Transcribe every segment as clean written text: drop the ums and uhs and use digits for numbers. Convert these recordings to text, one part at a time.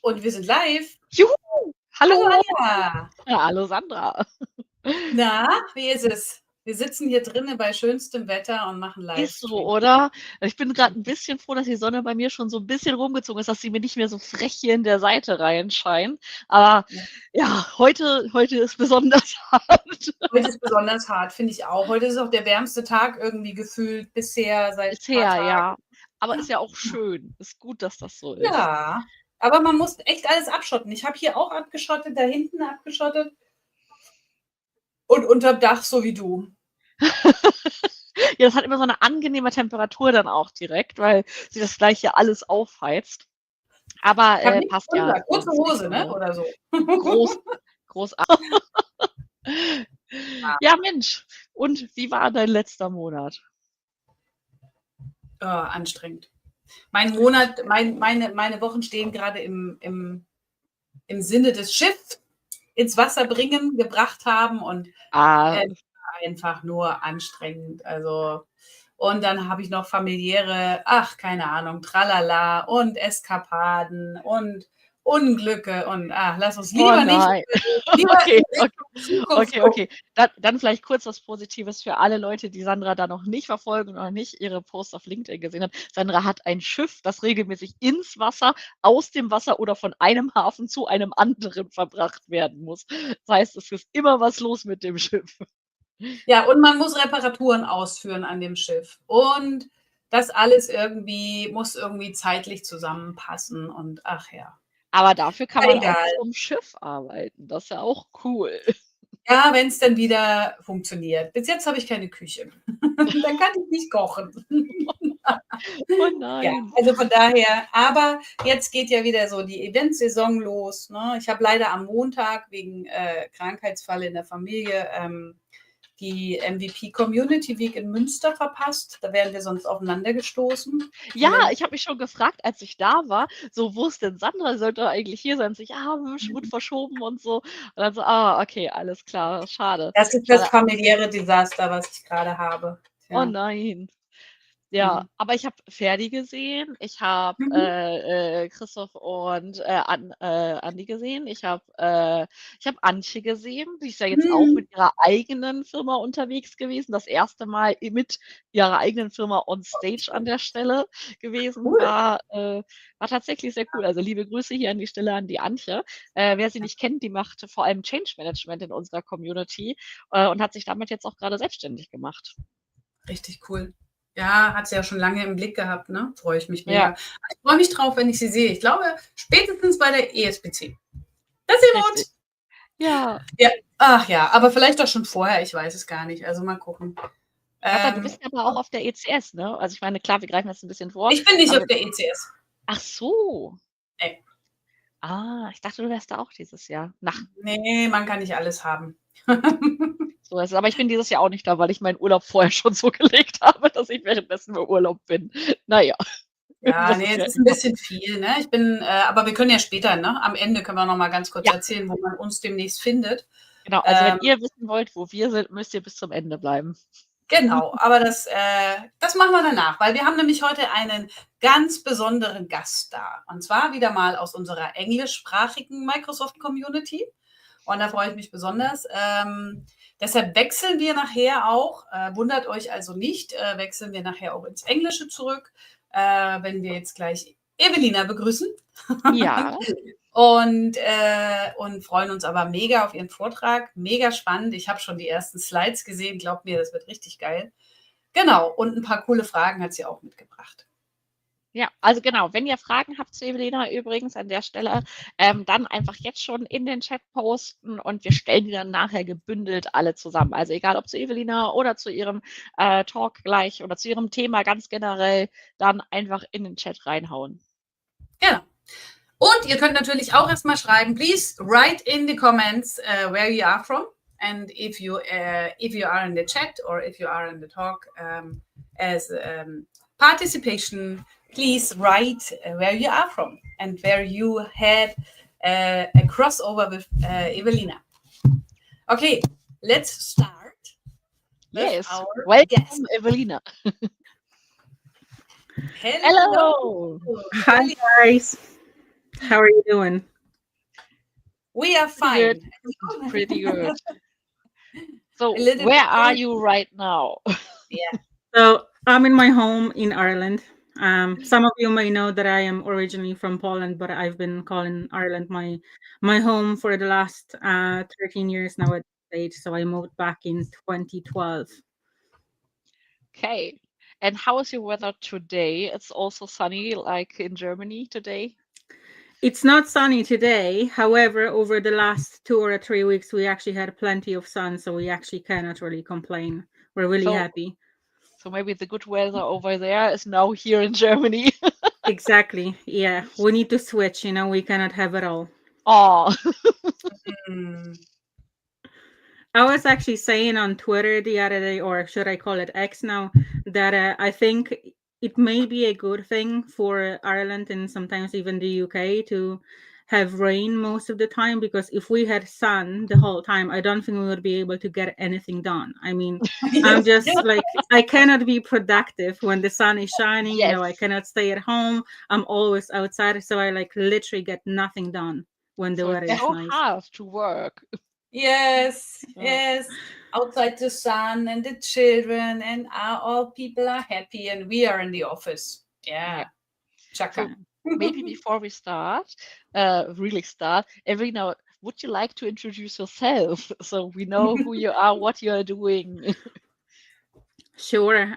Und wir sind live. Juhu! Hallo Hallo! Anja. Ja, hallo Sandra. Na, wie ist es? Wir sitzen hier drinnen bei schönstem Wetter und machen Ist so, Livestream. oder? Ich bin gerade ein bisschen froh, dass die Sonne bei mir schon so ein bisschen rumgezogen ist, dass sie mir nicht mehr so frech hier in der Seite reinscheint. Aber Ja. ja, heute ist besonders hart. Heute ist besonders hart, finde ich auch. Heute ist auch der wärmste Tag irgendwie gefühlt bisher seit ein paar Bisher, Tagen. ja. Aber ist ja auch schön. Ist gut, dass das so ist. Ja, aber man muss echt alles abschotten. Ich habe hier auch abgeschottet, da hinten abgeschottet und unterm Dach so wie du. Ja, das hat immer so eine angenehme Temperatur dann auch direkt, weil sie das gleich hier alles aufheizt. Aber Ich habe nichts passt ja drunter. für Kurze uns. Nicht Hose, ne? so Oder so. groß, großartig. Ja, Mensch. Und wie war dein letzter Monat? Anstrengend. Mein Monat, meine Wochen stehen gerade im Sinne des Schiffs ins Wasser bringen, gebracht haben und einfach nur anstrengend. Also, und dann habe ich noch familiäre, keine Ahnung, Tralala und Eskapaden und Unglücke und lass uns Oh lieber nicht, nein. lieber Okay, in Richtung Zukunft gucken. okay. Dann vielleicht kurz was Positives für alle Leute, die Sandra da noch nicht verfolgen und noch nicht ihre Posts auf LinkedIn gesehen haben. Sandra hat ein Schiff, das regelmäßig ins Wasser, aus dem Wasser oder von einem Hafen zu einem anderen verbracht werden muss. Das heißt, es ist immer was los mit dem Schiff. Ja, und man muss Reparaturen ausführen an dem Schiff. Und das alles muss irgendwie zeitlich zusammenpassen und ach ja. Aber dafür kann man auch Egal. zum Schiff arbeiten. Das ist ja auch cool. Ja, wenn es dann wieder funktioniert. Bis jetzt habe ich keine Küche. Dann kann ich nicht kochen. Oh Ja, nein. also von daher, aber jetzt geht ja wieder so die Eventsaison los. Ne? Ich habe leider am Montag wegen Krankheitsfall in der Familie die MVP Community Week in Münster verpasst. Da wären wir sonst aufeinander gestoßen. Ja, ich habe mich schon gefragt, als ich da war, so, wo ist denn Sandra? Sie sollte doch eigentlich hier sein. Und ich, wird verschoben und so. Und dann so, okay, alles klar, schade. Das ist das Schade. familiäre Desaster, was ich gerade habe. Oh Ja. nein. Ja, aber ich habe Ferdi gesehen, ich habe Mhm. Christoph und Andi gesehen, ich hab Antje gesehen, die ist ja jetzt auch Mhm. mit ihrer eigenen Firma unterwegs gewesen, das erste Mal mit ihrer eigenen Firma on stage an der Stelle gewesen, Cool. war tatsächlich sehr cool. Also liebe Grüße hier an die Stelle an die Antje. Wer sie nicht kennt, die macht vor allem Change Management in unserer Community und hat sich damit jetzt auch gerade selbstständig gemacht. Richtig cool. Ja, hat sie ja schon lange im Blick gehabt, ne? Freue ich mich mega. Ja. Ich freue mich drauf, wenn ich sie sehe. Ich glaube, spätestens bei der ESBC. Das sehen wir Richtig. uns. Ja. Ja. Ach ja, aber vielleicht auch schon vorher, ich weiß es gar nicht. Also mal gucken. Sandra, du bist aber auch auf der ECS, ne? Also ich meine, klar, wir greifen jetzt ein bisschen vor. Ich bin nicht Aber auf der ECS. ach so. Nee. Ich dachte, du wärst da auch dieses Jahr. Nee, man kann nicht alles haben. So ist es. Aber ich bin dieses Jahr auch nicht da, weil ich meinen Urlaub vorher schon so gelegt habe, dass ich währenddessen im Urlaub bin. Naja. Ja, Das nee, ist ja es ist ein bisschen viel, ne? Aber wir können ja später, ne? Am Ende können wir noch mal ganz kurz ja, erzählen, wo man uns demnächst findet. genau. Also wenn ihr wissen wollt, wo wir sind, müsst ihr bis zum Ende bleiben. Genau, aber das machen wir danach, weil wir haben nämlich heute einen ganz besonderen Gast da. Und zwar wieder mal aus unserer englischsprachigen Microsoft-Community. Und da freue ich mich besonders. Deshalb wechseln wir nachher auch, wundert euch also nicht, wechseln wir nachher auch ins Englische zurück, wenn wir jetzt gleich Evelina begrüßen. Ja. Und freuen uns aber mega auf ihren Vortrag. Mega spannend. Ich habe schon die ersten Slides gesehen. Glaubt mir, das wird richtig geil. Genau. Und ein paar coole Fragen hat sie auch mitgebracht. Ja, also genau, wenn ihr Fragen habt zu Evelina übrigens an der Stelle, dann einfach jetzt schon in den Chat posten und wir stellen die dann nachher gebündelt alle zusammen. Also egal ob zu Evelina oder zu ihrem Talk gleich oder zu ihrem Thema ganz generell, dann einfach in den Chat reinhauen. Genau. Und ihr könnt natürlich auch erstmal schreiben, please write in the comments where you are from. And if you are in the chat or if you are in the talk as participation, please write where you are from and where you had a crossover with Evelina. Okay, let's start. Yes, welcome, guest. Evelina. Hello. Hi, guys. How are you doing? We are Pretty good. fine. Pretty good. A So, little where bit are cold. you right now? Yeah. So I'm in my home in Ireland. Some of you may know that I am originally from Poland, but I've been calling Ireland my home for the last 13 years now at this stage. So I moved back in 2012. Okay. And how is your weather today? It's also sunny, like in Germany today. It's not sunny today. However, over the last 2 or 3 weeks, we actually had plenty of sun, so we actually cannot really complain. We're really So, happy. so maybe the good weather over there is now here in Germany. Exactly. Yeah, we need to switch. We cannot have it all. Oh, Mm. I was actually saying on Twitter the other day, or should I call it X now, that I think it may be a good thing for Ireland and sometimes even the UK to have rain most of the time, because if we had sun the whole time, I don't think we would be able to get anything done. I mean, I'm Yes. just like, I cannot be productive when the sun is shining, I yes. cannot stay at home. I'm always outside, so I like literally get nothing done when the So weather it's is so nice. hard to work. Yes. Uh, Yes. Outside the sun and the children and all people are happy and we are in the office. yeah. Yeah. So Chaka. Yeah. maybe before we start, really start, Evelina, would you like to introduce yourself so we know who you are, what you are doing? Sure.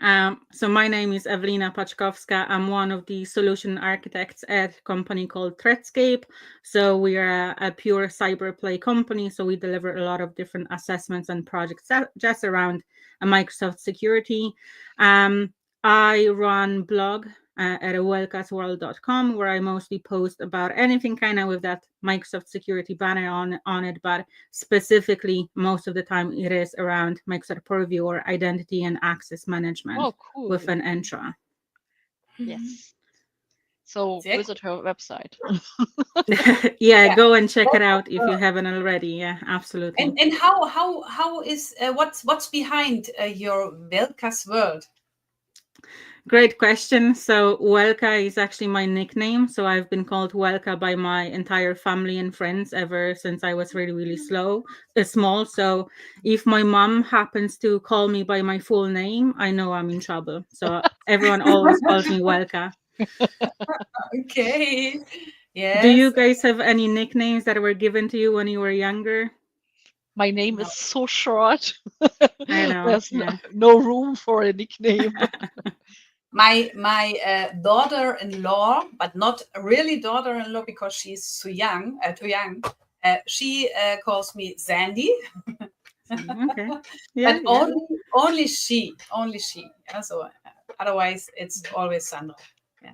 So my name is Evelina Paczkowska. I'm one of the solution architects at a company called Threadscape. So we are a pure cyber play company. So we deliver a lot of different assessments and projects just around Microsoft security. Um, I run blog at wellcastworld.com, where I mostly post about anything kind of with that Microsoft security banner on it, but specifically, most of the time, it is around Microsoft Purview or identity and access management Oh, with cool. an Entra. Yes. So Sehr visit her website. Yeah, Yeah. go and check it out if you haven't already. Yeah, absolutely. And how is what's behind your Welkas world? Great question. So Welka is actually my nickname. So I've been called Welka by my entire family and friends ever since I was really, really small. So if my mom happens to call me by my full name, I know I'm in trouble. So everyone always calls me Welka. Okay. Do you Yes. guys have any nicknames that were given to you when you were younger? My name is No. so short. I know. There's Yeah. no room for a nickname. My daughter-in-law, but not really daughter-in-law because she's too young. She calls me Sandy, Okay. Yeah. but Yeah. only she. Yeah, so otherwise, it's always Sandra. Yeah.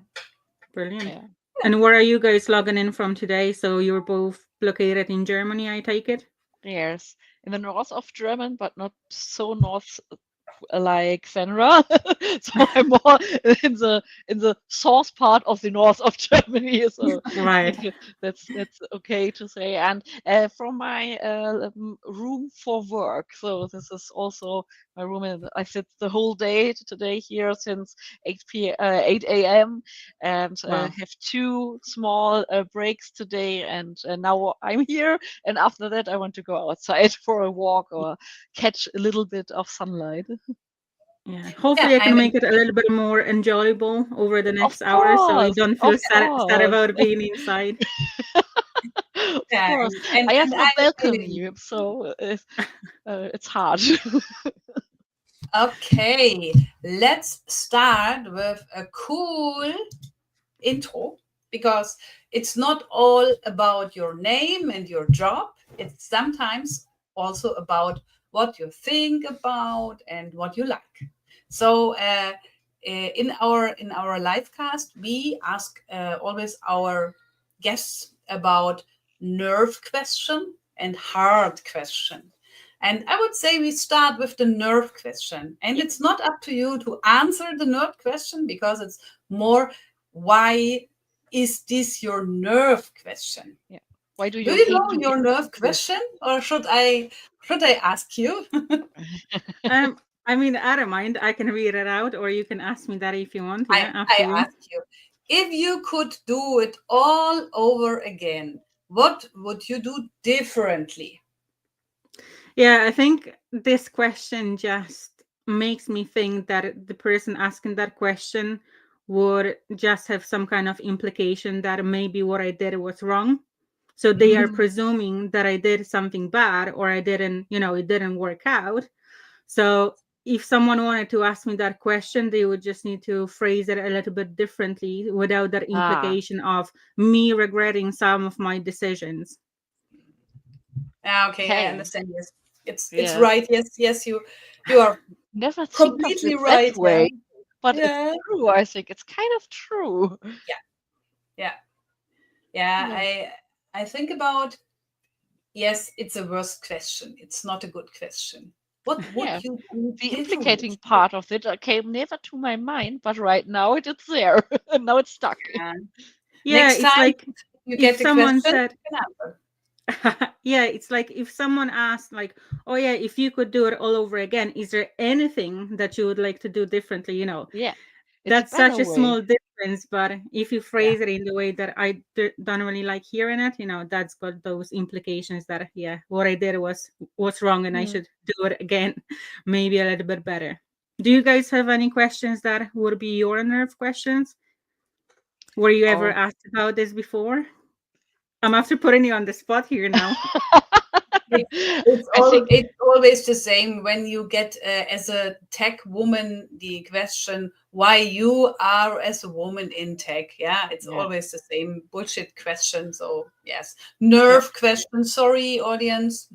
Brilliant. Yeah. And where are you guys logging in from today? So you're both located in Germany, I take it? Yes. In the north of German, but not so north like Fenra. So I'm more in the south part of the north of Germany. So Right. that's okay to say. And from my room for work. So this is also my room, and I sit the whole day today here since 8 a.m. and Wow. have two small breaks today. And now I'm here. And after that, I want to go outside for a walk or catch a little bit of sunlight. Yeah. Yeah, Hopefully I can I'm make it a little bit more enjoyable over the next hour so you don't feel Of sad course, about being inside. of yeah, course. I have and a I really balcony, so it's hard. okay. Let's start with a cool intro because it's not all about your name and your job. It's sometimes also about what you think about and what you like. So in our live cast, we ask always our guests about nerve question and hard question. And I would say we start with the nerve question. And Yeah, it's not up to you to answer the nerve question because it's more why is this your nerve question? yeah. Why do Do you you hate know to your nerve exist? question, or should I ask you? I mean, I don't mind. I can read it out, or you can ask me that if you want. I Yeah, up to I you. ask you. if you could do it all over again, what would you do differently? Yeah, I think this question just makes me think that the person asking that question would just have some kind of implication that maybe what I did was wrong. So they are presuming that I did something bad or I didn't, it didn't work out. So if someone wanted to ask me that question, they would just need to phrase it a little bit differently without that implication of me regretting some of my decisions. Okay, I understand. Yes, it's Yes. right. Yes, you are Never think of completely it right. that way, but Yeah. it's true. I think it's kind of true. Yeah. I think about, yes, it's a worst question. It's not a good question. What would Yeah. you do The differently? implicating part of it came never to my mind, but right now it's there, and now it's stuck. Yeah, Next it's time like you if get the someone question, said, you can answer. yeah, it's like if someone asked, like, oh yeah, if you could do it all over again, is there anything that you would like to do differently? Yeah, it's That's a better such a way. small difference, but if you phrase it in the way that I don't really like hearing it, that's got those implications that, yeah, what I did was wrong and I should do it again, maybe a little bit better. Do you guys have any questions that would be your nerve questions? Were you ever asked about this before? I'm after putting you on the spot here now. It's always the same when you get as a tech woman the question why you are as a woman in tech. Yeah, it's always the same bullshit question. So yes, nerve question. Sorry, audience.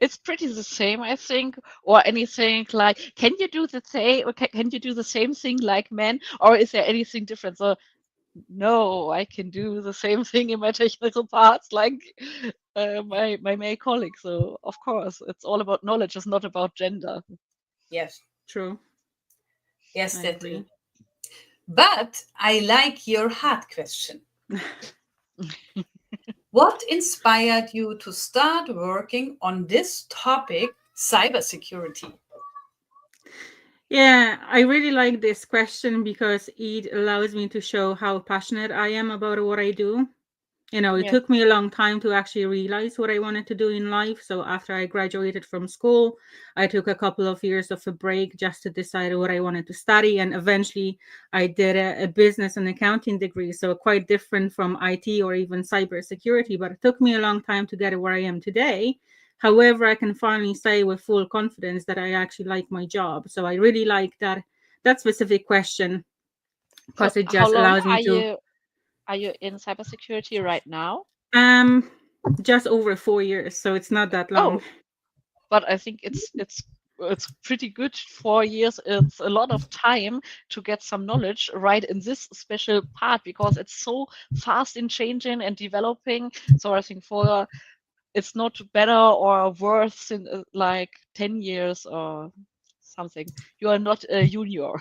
It's pretty the same, I think, or anything like, can you do the same? Or can you do the same thing like men, or is there anything different? So no, I can do the same thing in my technical parts like my male colleague. So of course, it's all about knowledge. It's not about gender. Yes, true. Yes, I that agree. too. But I like your hard question. What inspired you to start working on this topic, cybersecurity? Yeah, I really like this question because it allows me to show how passionate I am about what I do. It took me a long time to actually realize what I wanted to do in life. So after I graduated from school, I took a couple of years of a break just to decide what I wanted to study. And eventually I did a business and accounting degree. So quite different from IT or even cybersecurity, but it took me a long time to get where I am today. However, I can finally say with full confidence that I actually like my job. So I really like that specific question because it how just long allows me to. are you in cybersecurity right now? Just over 4 years, so it's not that long. Oh, but I think it's pretty good. 4 years. It's a lot of time to get some knowledge right in this special part because it's so fast in changing and developing. So I think it's not better or worse in like 10 years or something. You are not a junior.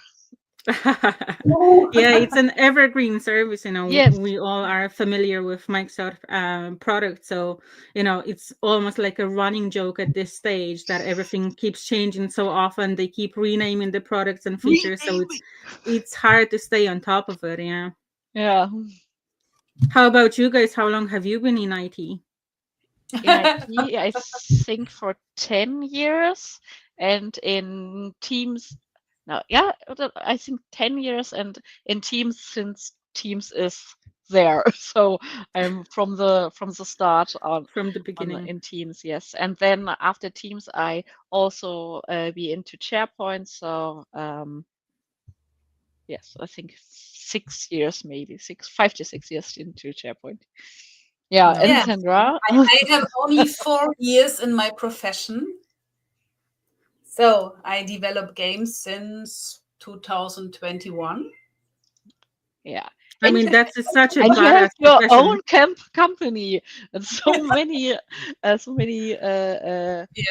Yeah, it's an evergreen service. Yes. We all are familiar with Microsoft product, so it's almost like a running joke at this stage that everything keeps changing so often. They keep renaming the products and features, so it's hard to stay on top of it. Yeah. How about you guys? How long have you been in IT? In IT, I think for 10 years, and in Teams, no, yeah, I think 10 years, and in Teams since Teams is there. So I'm from the start From the beginning. in Teams, yes. And then after Teams, I also be into SharePoint. So yes, I think 6 years, maybe 5 to 6 years into SharePoint. Yeah, and Yeah, Sandra? I have only 4 years in my profession. So I develop games since 2021. Yeah. I mean, that's such a And you have badass your profession. own company and so many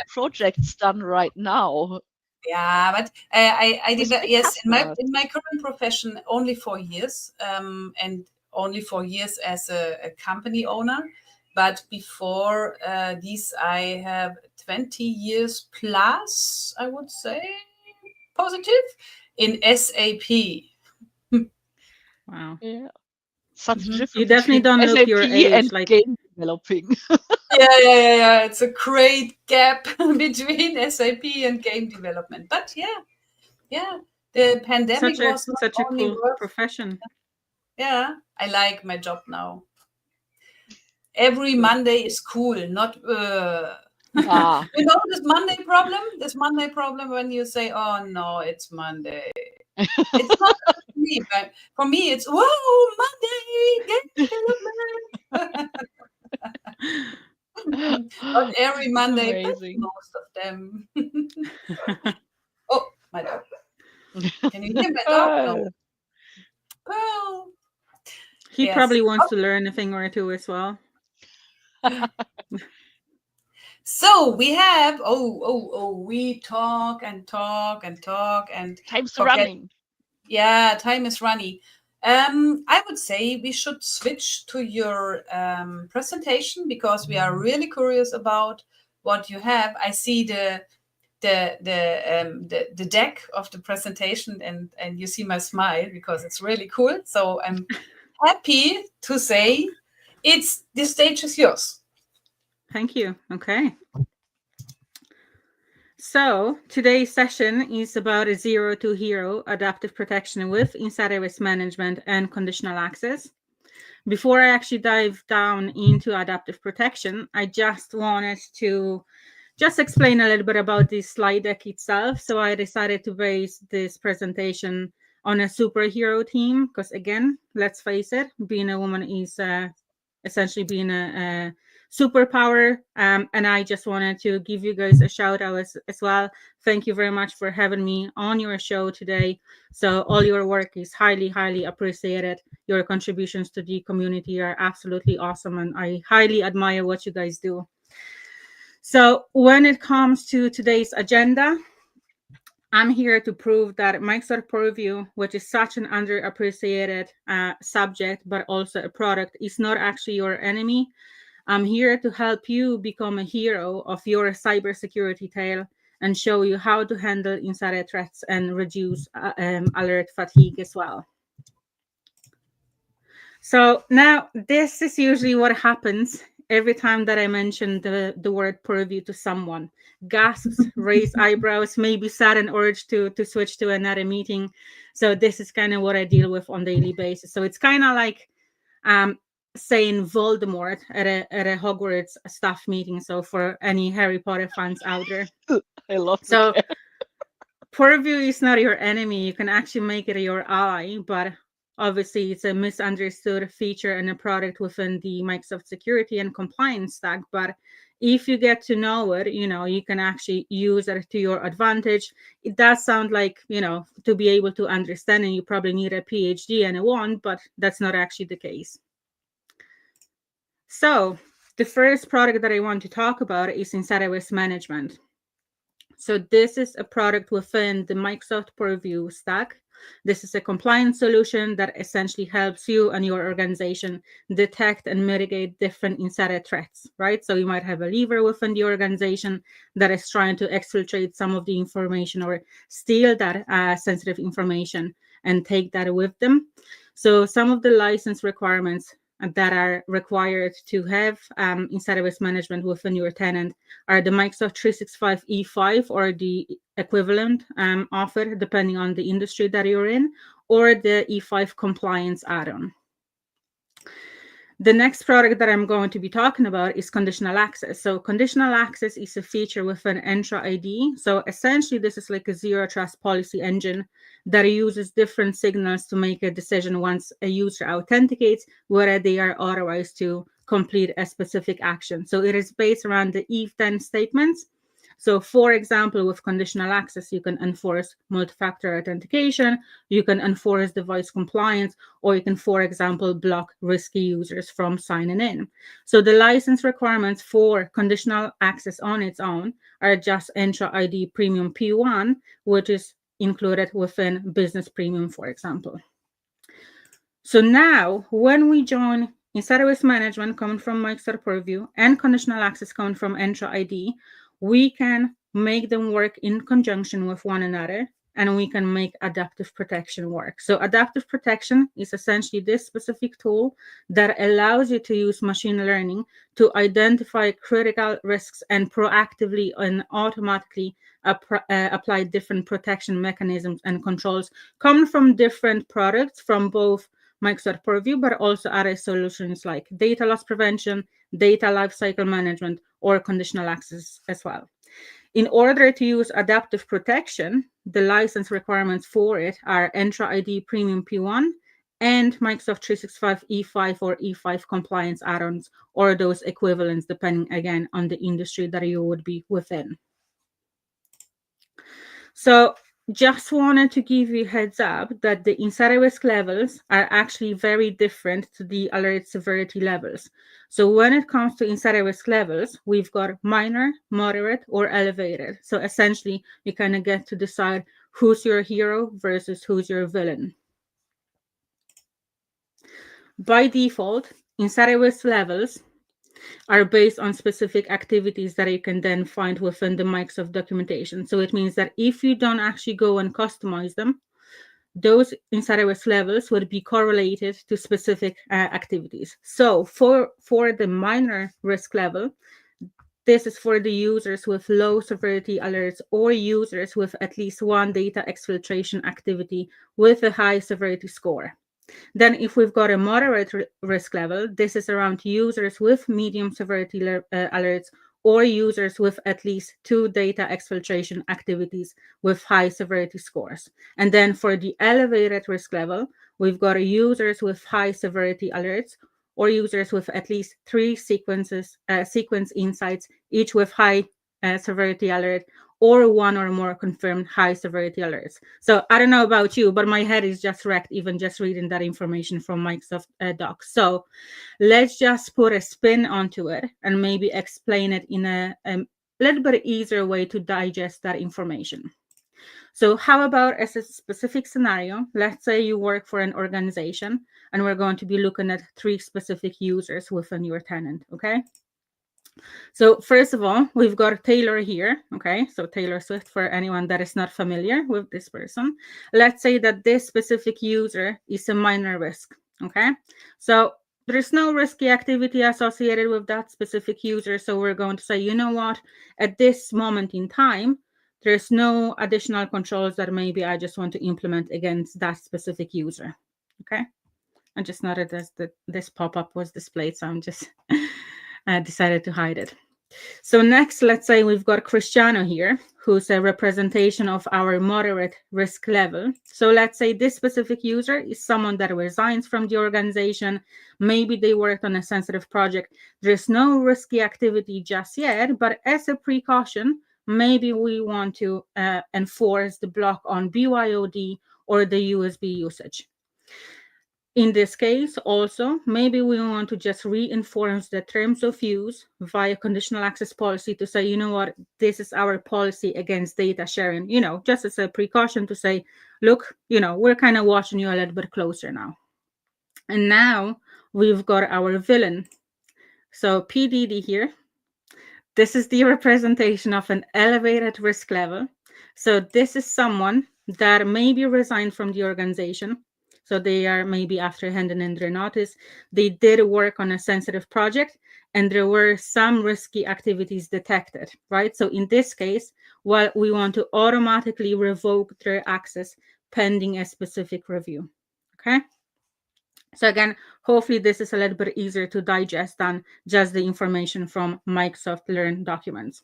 projects done right now. Yeah, but I With did big yes customers. in my current profession only 4 years, and only 4 years as a company owner. But before this, I have 20 years plus, I would say, positive in SAP. Wow. Yeah. Such a difference You definitely between don't look your SAP age. and Like, game developing. Yeah. It's a great gap between SAP and game development. But yeah, the pandemic was not such a only cool work. profession. Yeah, I like my job now. Every Good. Monday is cool, not Ah, you know this Monday problem when you say, oh no, it's Monday. It's not for me, but for me it's whoa, Monday, game development. Not every Monday, but amazing. most of them. Oh, my dog. Can you hear my dog? No. Oh, He yes. probably wants to learn a thing or two as well. So we have we talk and Time's forget. running. Yeah, time is running. I would say we should switch to your presentation because we are really curious about what you have. I see the deck of the presentation and you see my smile because it's really cool. So I'm happy to say the stage is yours. Thank you. Okay. So today's session is about a 0 to hero adaptive protection with insider risk management and conditional access. Before I actually dive down into adaptive protection, I just wanted to explain a little bit about the slide deck itself. So I decided to base this presentation on a superhero theme because, again, let's face it, being a woman is essentially being a superpower. And I just wanted to give you guys a shout out as well. Thank you very much for having me on your show today. So all your work is highly, highly appreciated. Your contributions to the community are absolutely awesome. And I highly admire what you guys do. So when it comes to today's agenda, I'm here to prove that Microsoft Purview, which is such an underappreciated subject, but also a product, is not actually your enemy. I'm here to help you become a hero of your cybersecurity tale and show you how to handle insider threats and reduce alert fatigue as well. So now this is usually what happens every time that I mention the word purview to someone. Gasps, raised eyebrows, maybe sudden urge to switch to another meeting. So this is kind of what I deal with on a daily basis. So it's kind of like saying Voldemort at a Hogwarts staff meeting. So for any Harry Potter fans out there. I love So it. purview is not your enemy. You can actually make it your ally, but obviously it's a misunderstood feature and a product within the Microsoft security and compliance stack. But if you get to know it, you can actually use it to your advantage. It does sound like, to be able to understand, and you probably need a PhD and a wand, but that's not actually the case. So the first product that I want to talk about is insider risk management. So this is a product within the Microsoft Purview stack. This is a compliance solution that essentially helps you and your organization detect and mitigate different insider threats, right? So you might have a leaver within the organization that is trying to exfiltrate some of the information or steal that sensitive information and take that with them. So some of the license requirements that are required to have insider risk management within your tenant are the Microsoft 365 E5 or the equivalent of it, depending on the industry that you're in, or the E5 compliance add-on. The next product that I'm going to be talking about is conditional access. So conditional access is a feature within Entra ID. So essentially, this is like a zero trust policy engine that uses different signals to make a decision once a user authenticates, whether they are authorized to complete a specific action. So it is based around the if-then statements. So for example, with conditional access, you can enforce multi-factor authentication, you can enforce device compliance, or you can, for example, block risky users from signing in. So the license requirements for conditional access on its own are just Entra ID Premium P1, which is included within Business Premium, for example. So now when we join insider risk management coming from Microsoft Purview and conditional access coming from Entra ID, we can make them work in conjunction with one another and we can make adaptive protection work. So adaptive protection is essentially this specific tool that allows you to use machine learning to identify critical risks and proactively and automatically apply different protection mechanisms and controls coming from different products from both Microsoft Purview, but also other solutions like data loss prevention, data lifecycle management, or conditional access as well. In order to use adaptive protection, the license requirements for it are Entra ID Premium P1 and Microsoft 365 E5 or E5 compliance add-ons, or those equivalents, depending again on the industry that you would be within. So just wanted to give you a heads up that the insider risk levels are actually very different to the alert severity levels. So when it comes to insider risk levels, we've got minor, moderate, or elevated. So essentially, you kind of get to decide who's your hero versus who's your villain. By default, insider risk levels are based on specific activities that you can then find within the Microsoft documentation. So it means that if you don't actually go and customize them, those insider risk levels would be correlated to specific activities. So for the minor risk level, this is for the users with low severity alerts or users with at least one data exfiltration activity with a high severity score. Then if we've got a moderate risk level, this is around users with medium severity alerts or users with at least 2 data exfiltration activities with high severity scores. And then for the elevated risk level, we've got users with high severity alerts or users with at least 3 sequence insights, each with high severity alert, or 1 or more confirmed high severity alerts. So I don't know about you, but my head is just wrecked even just reading that information from Microsoft Docs. So let's just put a spin onto it and maybe explain it in a little bit easier way to digest that information. So how about as a specific scenario, let's say you work for an organization and we're going to be looking at 3 specific users within your tenant, okay? So first of all, we've got Taylor here, okay? So Taylor Swift, for anyone that is not familiar with this person. Let's say that this specific user is a minor risk, okay? So there's no risky activity associated with that specific user. So we're going to say, you know what? At this moment in time, there's no additional controls that maybe I just want to implement against that specific user, okay? I just noted that this pop-up was displayed, so I'm just decided to hide it. So next, let's say we've got Cristiano here, who's a representation of our moderate risk level. So let's say this specific user is someone that resigns from the organization. Maybe they worked on a sensitive project. There's no risky activity just yet, but as a precaution, maybe we want to enforce the block on BYOD or the USB usage. In this case, also, maybe we want to just reinforce the terms of use via conditional access policy to say, you know what, this is our policy against data sharing, you know, just as a precaution to say, look, you know, we're kind of watching you a little bit closer now. And now we've got our villain. So PDD here. This is the representation of an elevated risk level. So this is someone that maybe resigned from the organization. So they are maybe after handing in their notice, they did work on a sensitive project and there were some risky activities detected, right? So in this case, well, we want to automatically revoke their access pending a specific review, okay? So again, hopefully this is a little bit easier to digest than just the information from Microsoft Learn documents.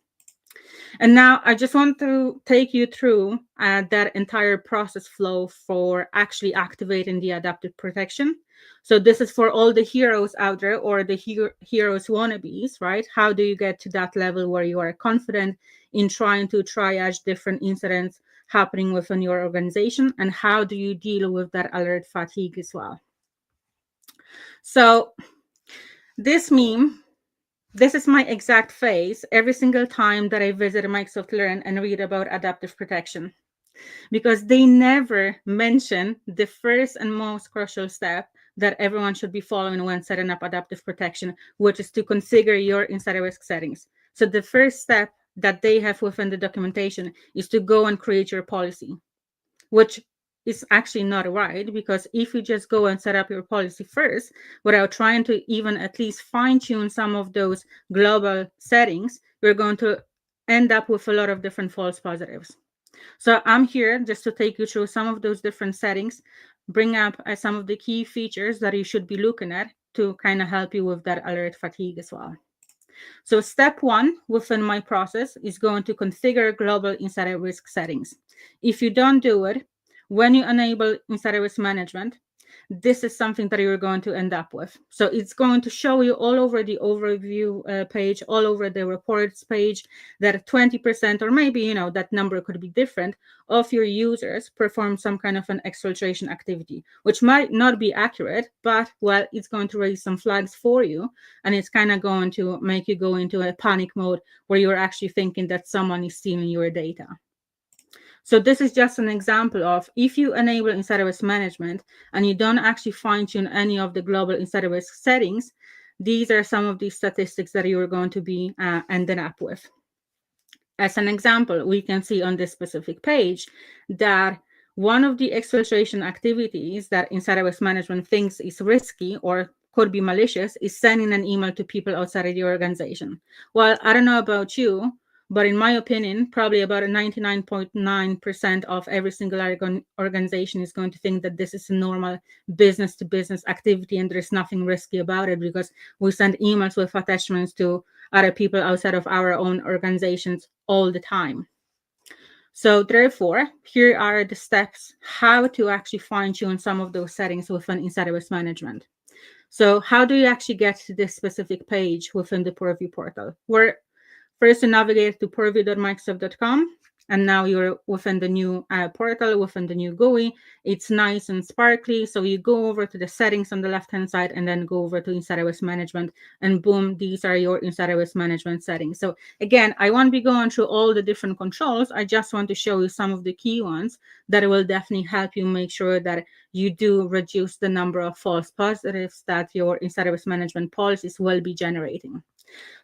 And now I just want to take you through that entire process flow for actually activating the adaptive protection. So this is for all the heroes out there or the heroes wannabes, right? How do you get to that level where you are confident in trying to triage different incidents happening within your organization? And how do you deal with that alert fatigue as well? So this meme, this is my exact face every single time that I visit Microsoft Learn and read about adaptive protection, because they never mention the first and most crucial step that everyone should be following when setting up adaptive protection, which is to configure your insider risk settings. So the first step that they have within the documentation is to go and create your policy. which is actually not right, because if you just go and set up your policy first without trying to even at least fine tune some of those global settings, you're going to end up with a lot of different false positives. So I'm here just to take you through some of those different settings, bring up some of the key features that you should be looking at to kind of help you with that alert fatigue as well. So step one within my process is going to configure global insider risk settings. If you don't do it, when you enable insider risk management, this is something that you're going to end up with. So it's going to show you all over the overview page, all over the reports page, that 20%, or maybe, that number could be different, of your users perform some kind of an exfiltration activity, which might not be accurate, but, well, it's going to raise some flags for you. And it's kind of going to make you go into a panic mode where you're actually thinking that someone is stealing your data. So this is just an example of, if you enable insider risk management and you don't actually fine tune any of the global insider risk settings, these are some of the statistics that you're going to be ending up with. As an example, we can see on this specific page that one of the exfiltration activities that insider risk management thinks is risky or could be malicious is sending an email to people outside of the organization. Well, I don't know about you, but in my opinion, probably about 99.9% of every single organization is going to think that this is a normal business-to-business activity and there's nothing risky about it, because we send emails with attachments to other people outside of our own organizations all the time. So therefore, here are the steps how to actually fine-tune some of those settings within insider risk management. So how do you actually get to this specific page within the Purview portal? Where first you navigate to purview.microsoft.com, and now you're within the new portal, within the new GUI. It's nice and sparkly. So you go over to the settings on the left-hand side and then go over to insider risk management, and boom, these are your insider risk management settings. So again, I won't be going through all the different controls. I just want to show you some of the key ones that will definitely help you make sure that you do reduce the number of false positives that your insider risk management policies will be generating.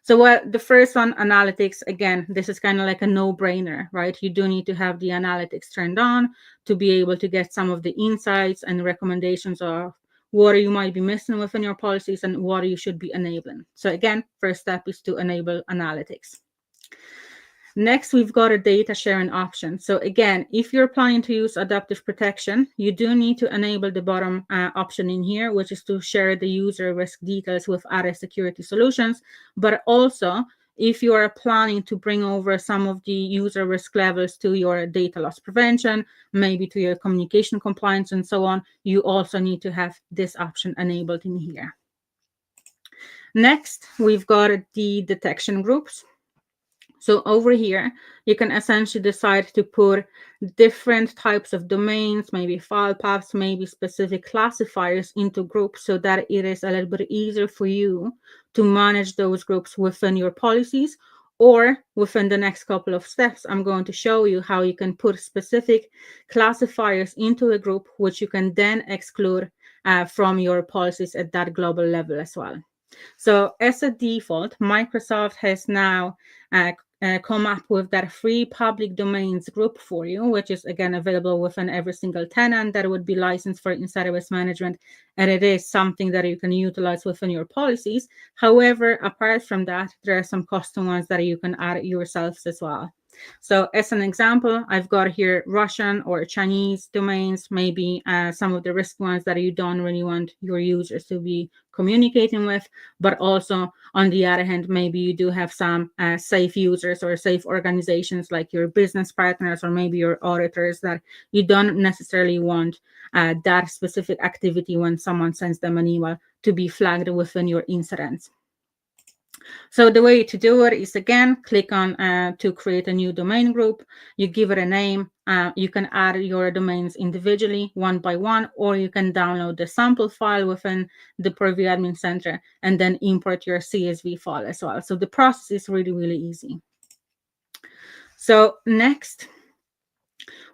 So the first one, analytics, again, this is kind of like a no-brainer, right? You do need to have the analytics turned on to be able to get some of the insights and recommendations of what you might be missing within your policies and what you should be enabling. So again, first step is to enable analytics. Next, we've got a data sharing option. So again, if you're planning to use adaptive protection, you do need to enable the bottom option in here, which is to share the user risk details with other security solutions. But also, if you are planning to bring over some of the user risk levels to your data loss prevention, maybe to your communication compliance and so on, you also need to have this option enabled in here. Next, we've got the detection groups. So over here, you can essentially decide to put different types of domains, maybe file paths, maybe specific classifiers into groups so that it is a little bit easier for you to manage those groups within your policies. Or within the next couple of steps, I'm going to show you how you can put specific classifiers into a group, which you can then exclude from your policies at that global level as well. So as a default, Microsoft has now come up with that free public domains group for you, which is again available within every single tenant that would be licensed for insider risk management. And it is something that you can utilize within your policies. However, apart from that, there are some custom ones that you can add yourselves as well. So as an example, I've got here Russian or Chinese domains, maybe some of the risk ones that you don't really want your users to be communicating with, but also on the other hand, maybe you do have some safe users or safe organizations like your business partners or maybe your auditors that you don't necessarily want that specific activity when someone sends them an email to be flagged within your incidents. So the way to do it is, again, click on to create a new domain group. You give it a name. You can add your domains individually, one by one, or you can download the sample file within the Purview Admin Center and then import your CSV file as well. So the process is really, really easy. So next,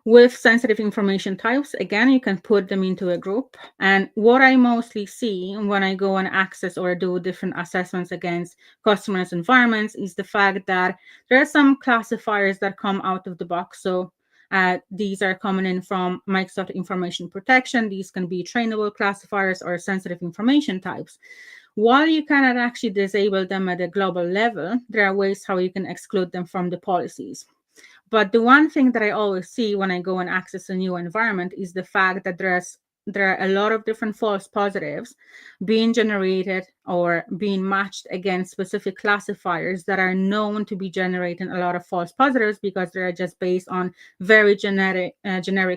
with sensitive information types, again, you can put them into a group. And what I mostly see when I go and access or do different assessments against customers' environments is the fact that there are some classifiers that come out of the box. So These are coming in from Microsoft Information Protection. These can be trainable classifiers or sensitive information types. While you cannot actually disable them at a global level, there are ways how you can exclude them from the policies. But the one thing that I always see when I go and access a new environment is the fact that there are a lot of different false positives being generated or being matched against specific classifiers that are known to be generating a lot of false positives because they're just based on very generic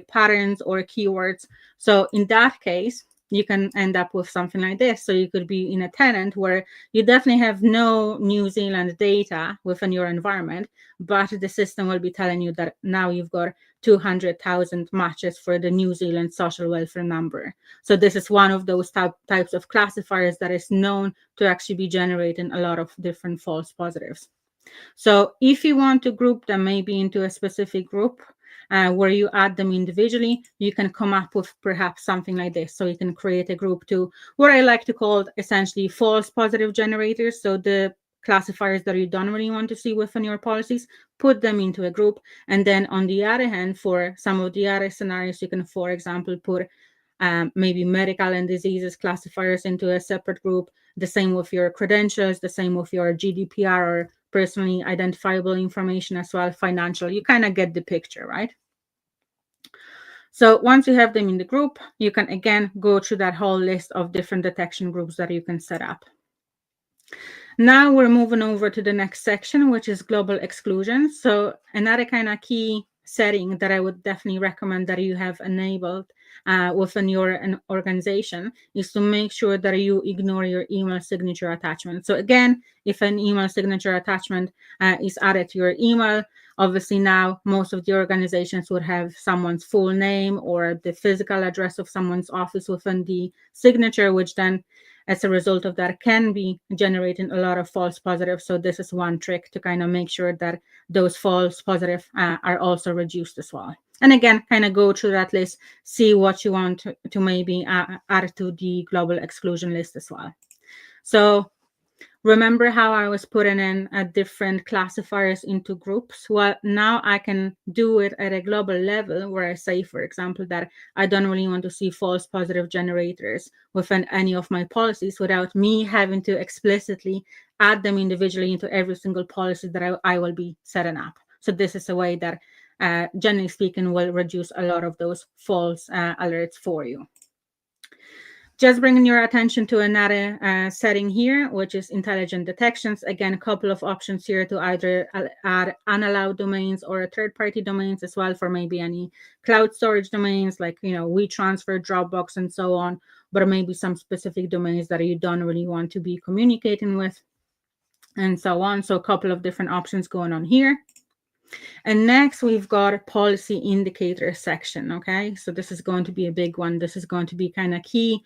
patterns or keywords. So in that case, you can end up with something like this. So you could be in a tenant where you definitely have no New Zealand data within your environment, but the system will be telling you that now you've got 200,000 matches for the New Zealand social welfare number. So this is one of those types of classifiers that is known to actually be generating a lot of different false positives. So if you want to group them maybe into a specific group, where you add them individually, you can come up with perhaps something like this. So you can create a group to what I like to call essentially false positive generators. So the classifiers that you don't really want to see within your policies, put them into a group. And then on the other hand, for some of the other scenarios, you can, for example, put maybe medical and diseases classifiers into a separate group. The same with your credentials, the same with your GDPR or personally identifiable information as well, financial. You kind of get the picture, right? So once you have them in the group, you can again go through that whole list of different detection groups that you can set up. Now we're moving over to the next section, which is global exclusion. So another kind of key setting that I would definitely recommend that you have enabled within your organization is to make sure that you ignore your email signature attachment. So again, if an email signature attachment is added to your email, obviously now most of the organizations would have someone's full name or the physical address of someone's office within the signature, which then as a result of that can be generating a lot of false positives. So this is one trick to kind of make sure that those false positives are also reduced as well. And again, kind of go through that list, see what you want to maybe add to the global exclusion list as well. So remember how I was putting in different classifiers into groups? Well, now I can do it at a global level where I say, for example, that I don't really want to see false positive generators within any of my policies without me having to explicitly add them individually into every single policy that I will be setting up. So this is a way that, generally speaking, will reduce a lot of those false alerts for you. Just bringing your attention to another setting here, which is intelligent detections. Again, a couple of options here to either add unallowed domains or third-party domains as well for maybe any cloud storage domains like, WeTransfer, Dropbox, and so on, but maybe some specific domains that you don't really want to be communicating with and so on. So a couple of different options going on here. And next, we've got a policy indicator section, okay? So this is going to be a big one. This is going to be kind of key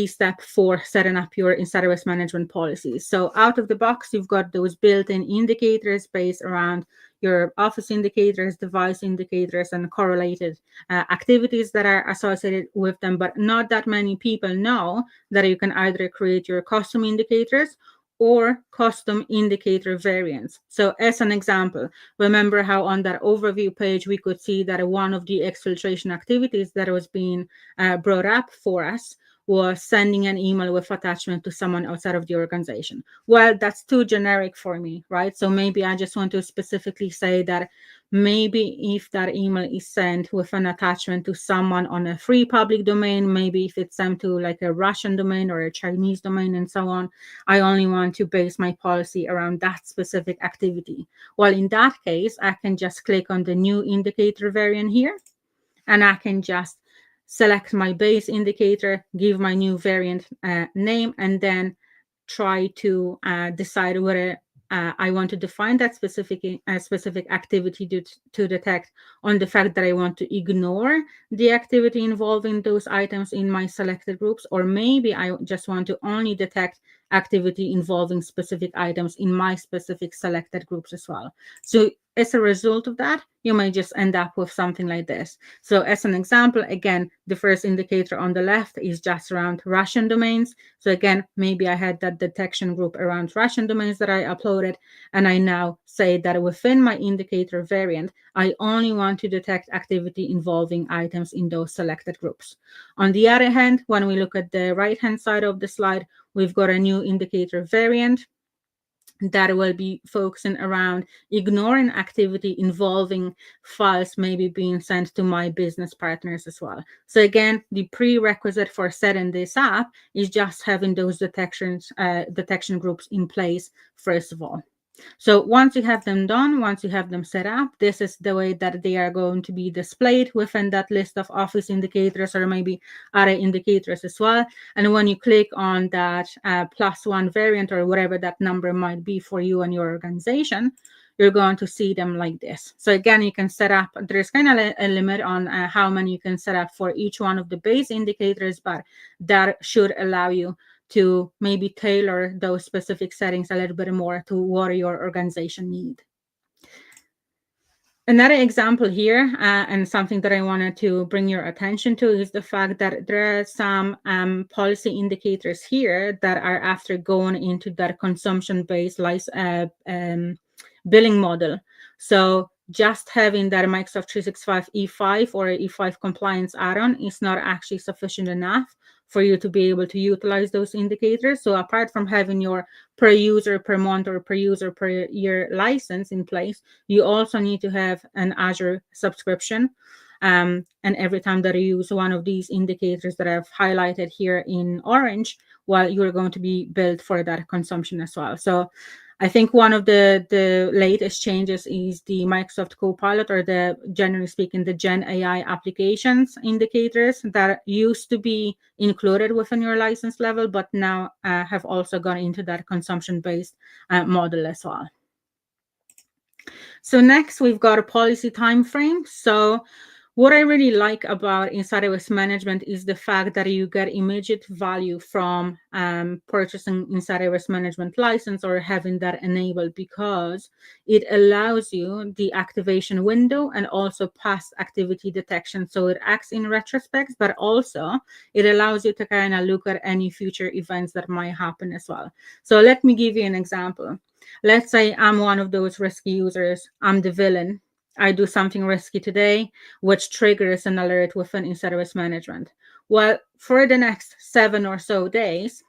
step for setting up your insider risk management policies. So out of the box, you've got those built-in indicators based around your office indicators, device indicators, and correlated activities that are associated with them. But not that many people know that you can either create your custom indicators or custom indicator variants. So as an example, remember how on that overview page, we could see that one of the exfiltration activities that was being brought up for us was sending an email with attachment to someone outside of the organization. Well, that's too generic for me, right? So maybe I just want to specifically say that maybe if that email is sent with an attachment to someone on a free public domain, maybe if it's sent to like a Russian domain or a Chinese domain and so on, I only want to base my policy around that specific activity. Well, in that case, I can just click on the new indicator variant here, and I can just select my base indicator, give my new variant name, and then try to decide whether I want to define that specific activity to detect on the fact that I want to ignore the activity involving those items in my selected groups, or maybe I just want to only detect activity involving specific items in my specific selected groups as well. So as a result of that, you may just end up with something like this. So as an example, again, the first indicator on the left is just around Russian domains. So again, maybe I had that detection group around Russian domains that I uploaded, and I now say that within my indicator variant, I only want to detect activity involving items in those selected groups. On the other hand, when we look at the right-hand side of the slide, we've got a new indicator variant that will be focusing around ignoring activity involving files maybe being sent to my business partners as well. So again, the prerequisite for setting this up is just having those detection groups in place first of all. So once you have them done, once you have them set up, this is the way that they are going to be displayed within that list of Office indicators or maybe other indicators as well. And when you click on that +1 variant or whatever that number might be for you and your organization, you're going to see them like this. So again, you can set up, there's kind of a limit on how many you can set up for each one of the base indicators, but that should allow you to maybe tailor those specific settings a little bit more to what your organization need. Another example here, and something that I wanted to bring your attention to, is the fact that there are some policy indicators here that are after going into that consumption-based billing model. So just having that Microsoft 365 E5 or E5 compliance add-on is not actually sufficient enough for you to be able to utilize those indicators. So apart from having your per user per month or per user per year license in place, you also need to have an Azure subscription. And every time that you use one of these indicators that I've highlighted here in orange, well, you're going to be billed for that consumption as well. So I think one of the latest changes is the Microsoft Copilot, or the, generally speaking, the Gen AI applications indicators that used to be included within your license level, but now have also gone into that consumption-based model as well. So next, we've got a policy time frame. So what I really like about Inside iOS Management is the fact that you get immediate value from purchasing Inside iOS Management license or having that enabled, because it allows you the activation window and also past activity detection. So it acts in retrospect, but also it allows you to kind of look at any future events that might happen as well. So let me give you an example. Let's say I'm one of those risky users. I'm the villain. I do something risky today, which triggers an alert within Inside iOS Management. Well, for the next 7 or so days,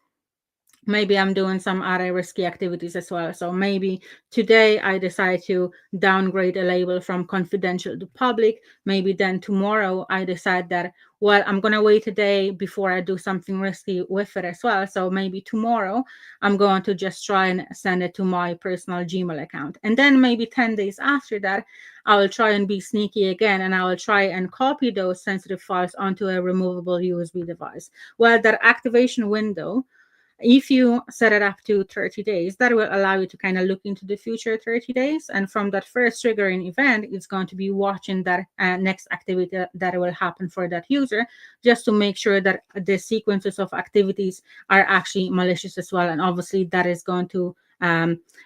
maybe I'm doing some other risky activities as well. So maybe today I decide to downgrade a label from confidential to public. Maybe then tomorrow I decide that, well, I'm going to wait a day before I do something risky with it as well. So maybe tomorrow I'm going to just try and send it to my personal Gmail account. And then maybe 10 days after that, I will try and be sneaky again, and I will try and copy those sensitive files onto a removable USB device. Well, that activation window, if you set it up to 30 days, that will allow you to kind of look into the future 30 days. And from that first triggering event, it's going to be watching that next activity that will happen for that user, just to make sure that the sequences of activities are actually malicious as well. And obviously that is going to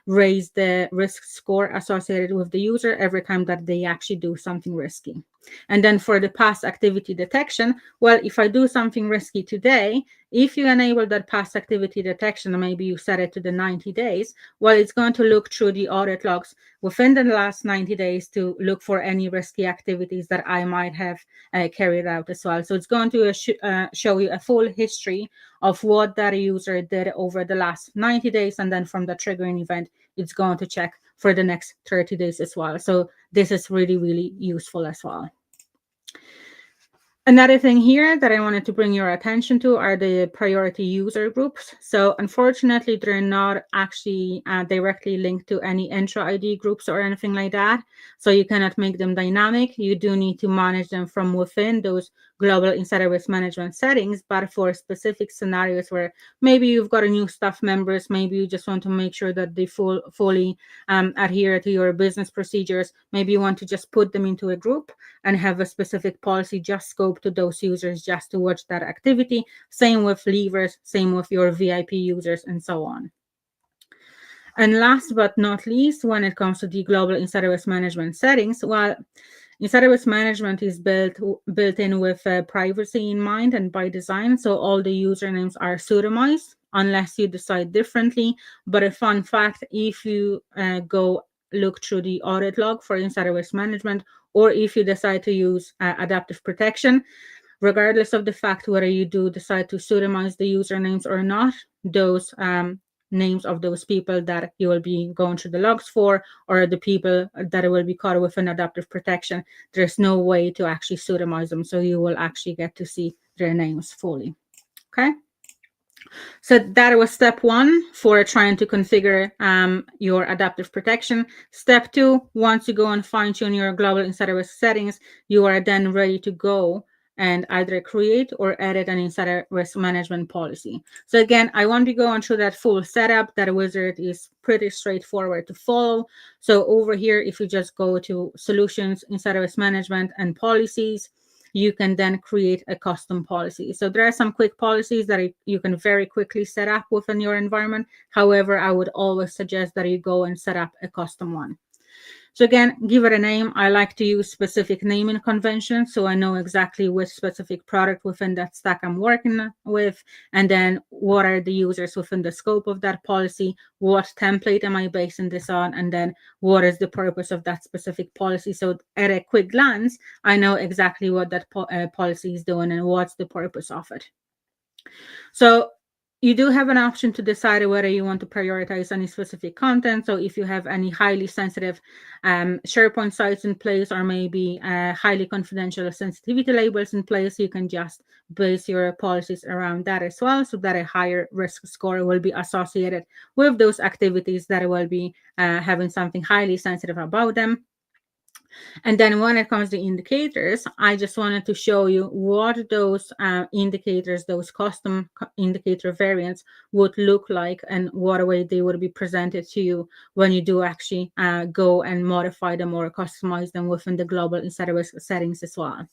raise the risk score associated with the user every time that they actually do something risky. And then for the past activity detection, well, if I do something risky today, if you enable that past activity detection, maybe you set it to the 90 days, well, it's going to look through the audit logs within the last 90 days to look for any risky activities that I might have carried out as well. So it's going to show you a full history of what that user did over the last 90 days. And then from the triggering event, it's going to check for the next 30 days as well. So this is really, really useful as well. Another thing here that I wanted to bring your attention to are the priority user groups. So unfortunately, they're not actually directly linked to any Entra ID groups or anything like that. So you cannot make them dynamic. You do need to manage them from within those global Inside iOS Management settings. But for specific scenarios where maybe you've got a new staff members, maybe you just want to make sure that they fully adhere to your business procedures. Maybe you want to just put them into a group and have a specific policy just scoped scope to those users just to watch that activity. Same with leavers, same with your VIP users, and so on. And last but not least, when it comes to the global insider risk management settings, well, insider risk management is built in with privacy in mind and by design. So all the usernames are pseudonymized unless you decide differently. But a fun fact, if you go look through the audit log for insider risk management, or if you decide to use adaptive protection, regardless of the fact whether you do decide to pseudonymize the usernames or not, those names of those people that you will be going through the logs for, or the people that will be caught with an adaptive protection, there's no way to actually pseudonymize them. So you will actually get to see their names fully. Okay. So that was step 1 for trying to configure your adaptive protection. Step 2, once you go and fine tune your global insider risk settings, you are then ready to go and either create or edit an insider risk management policy. So again, I won't be going through that full setup. That wizard is pretty straightforward to follow. So over here, if you just go to Solutions, Insider Risk Management, and Policies, you can then create a custom policy. So there are some quick policies that you can very quickly set up within your environment. However, I would always suggest that you go and set up a custom one. So again, give it a name. I like to use specific naming conventions, so I know exactly which specific product within that stack I'm working with, and then what are the users within the scope of that policy, what template am I basing this on, and then what is the purpose of that specific policy. So at a quick glance, I know exactly what that policy is doing and what's the purpose of it. So you do have an option to decide whether you want to prioritize any specific content. So if you have any highly sensitive SharePoint sites in place, or maybe highly confidential sensitivity labels in place, you can just base your policies around that as well, so that a higher risk score will be associated with those activities that will be having something highly sensitive about them. And then when it comes to indicators, I just wanted to show you what those indicators, those custom indicator variants would look like, and what way they would be presented to you when you do actually go and modify them or customize them within the global insider risk settings as well.